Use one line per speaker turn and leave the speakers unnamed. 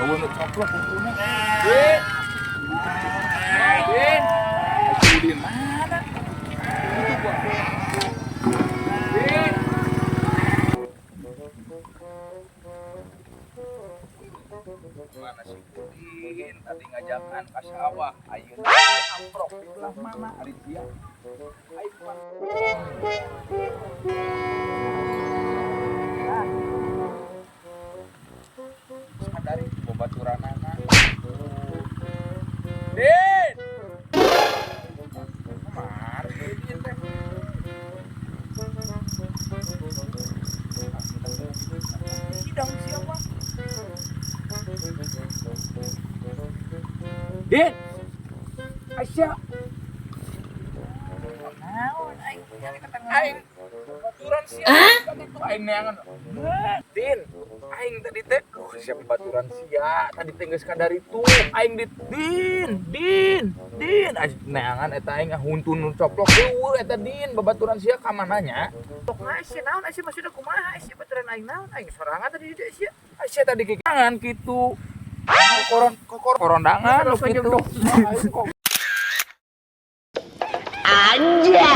Eueun nu coplok kumpulna. Din. Din. Din mana? Itu gua. Din. Mana sih Din? Tadi ngajakan ka sawah, ayeuna amprok di belah mana ari dia? Aing mah. Sadari babaturanana. Din. Kemana sih Din teh? Sidang siapa? Din. Aisyah. Naon aing nyari ka tengah. Aing baturan sia. Tadi tuh aing neangan. Din, aing tadi teh siapa baturan sia. Tadi teh geus kadari tuh aing Din. Aing neangan eta aing huntun nu coplok eueuh eta Din babaturan sia ka mananya. Tok Aisyah naon Aisyah maksudna kumaha Aisyah baturan aing naon aing sorangan tadi di Aisyah. Aisyah tadi kikangan kitu. Korondangan lu kitu.
Aja.